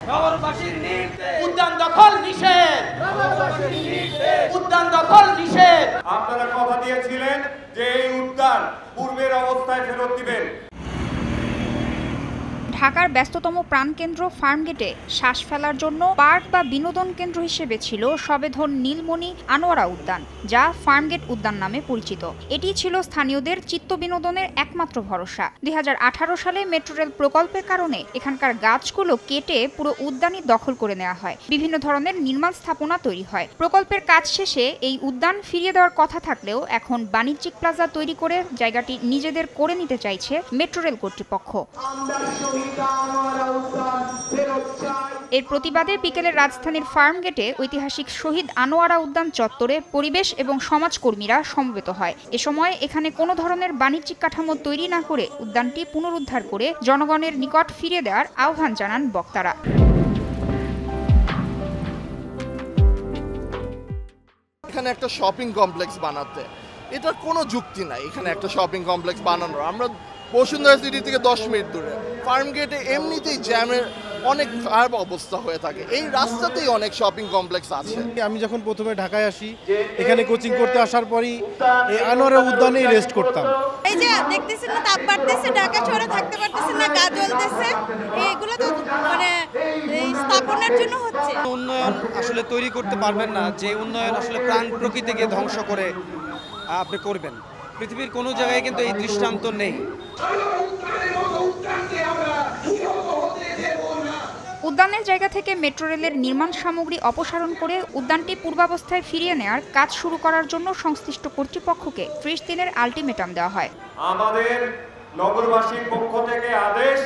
নগরবাসীর নির্দেশ, উদ্যান দখল নিষেধ, নগরবাসীর নির্দেশ, উদ্যান দখল নিষেধ। আপনারা কথা দিয়েছিলেন যে এই উদ্যান পূর্বের অবস্থায় ফেরত দিবেন। ঢাকার ব্যস্ততম প্রাণকেন্দ্র ফার্মগেটে শ্বাস ফেলার জন্য পার্ক বা বিনোদন কেন্দ্র হিসেবে ছিল সবেধন নীলমণি আনোয়ারা উদ্যান, যা ফার্মগেট উদ্যান নামে পরিচিত। এটি ছিল স্থানীয়দের চিত্ত বিনোদনের একমাত্র ভরসা। 2018 সালে মেট্রো রেল প্রকল্পের কারণে এখানকার গাছগুলো কেটে পুরো উদ্যানই দখল করে নেওয়া হয়। বিভিন্ন ধরনের নির্মাণ স্থাপনা তৈরি হয়। প্রকল্পের কাজ শেষে এই উদ্যান ফিরিয়ে দেওয়ার কথা থাকলেও এখন বাণিজ্যিক প্লাজা তৈরি করে জায়গাটি নিজেদের করে নিতে চাইছে মেট্রো রেল কর্তৃপক্ষ। এর প্রতিবাদে বিকেলে রাজধানীর ফার্মগেটে ঐতিহাসিক শহীদ আনোয়ারা উদ্যান চত্বরে পরিবেশ এবং সমাজকর্মীরা সমবেত হয়। এ সময় এখানে কোনো ধরনের বাণিজ্যিক কাঠামো তৈরি না করে উদ্যানটি পুনরুদ্ধার করে জনগণের নিকট ফিরিয়ে দেওয়ার আহ্বান জানান বক্তারা। এখানে একটা শপিং কমপ্লেক্স বানাতে এটার কোনো যুক্তি নাই। এখানে একটা শপিং কমপ্লেক্স বানানোর, আমরা বসুন্ধরা সিটি থেকে 10 মিনিট দূরে। ফার্মগেটে এমনিতেই জ্যামের অনেক খারাপ অবস্থা হয়ে থাকে, এই রাস্তাতেই অনেক শপিং কমপ্লেক্স আছে। আমি যখন প্রথমে ঢাকায় আসি, এখানে কোচিং করতে আসার পরই এই আনোয়ারা উদ্যানেই রেস্ট করতাম। এই যে দেখতেছেন না, তাপ বাড়তেছে, ঢাকা শহরে থাকতে পারতেছেন না, গা জ্বলতেছে, এইগুলো তো মানে এই স্থাপনের জন্য হচ্ছে। উন্নয়ন আসলে তৈরি করতে পারবেন না যে উন্নয়ন আসলে প্রাণ প্রকৃতিকে ধ্বংস করে আপনি করবেন। পৃথিবীর কোনো জায়গায় কিন্তু এই দৃষ্টান্ত নেই। উদ্যানের জায়গা থেকে মেট্রো রেলের নির্মাণ সামগ্রী অপসারণ করে উদ্যানটি পূর্বাবস্থায় ফিরিয়ে নেওয়ার কাজ শুরু করার জন্য সংশ্লিষ্ট কর্তৃপক্ষকে 30 দিনের আলটিমেটাম দেওয়া হয়। আমাদের নগরবাসীর পক্ষ থেকে আদেশ,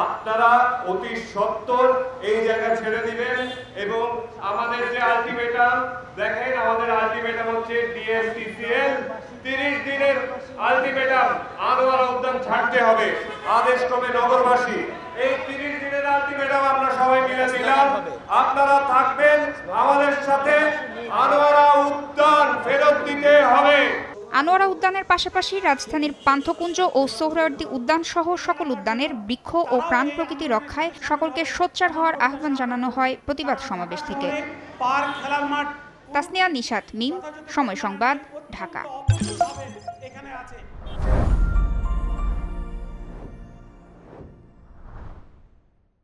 আপনারা অতি সত্বর এই জায়গা ছেড়ে দিবেন এবং আমাদের যে আলটিমেটাম দেখেন, আমাদের আলটিমেটাম হচ্ছে ডিএসটিসিএল 30 দিনের আলটিমেটাম, আনোয়ারা উদ্যান ছাড়তে হবে। আদেশ ক্রমে নগরবাসী এই 30 দিনের আলটিমেটাম আমরা সবাই মিলে দিলাম। আপনারা থাকবেন আমাদের সাথে, আনোয়ারা উদ্যান ফেরত দিতে হবে। আনোয়ারা উদ্যানের পাশাপাশি রাজধানীর পান্থকুঞ্জ ও সোহরাওয়ার্দী উদ্যান সহ সকল উদ্যানের বৃক্ষ ও প্রাণ প্রকৃতি রক্ষায় সকলকে সোচ্চার হওয়ার আহ্বান জানানো হয় প্রতিবাদ সমাবেশ থেকে। তাসনিয়া নিশাত মিম, সময় সংবাদ, ঢাকা।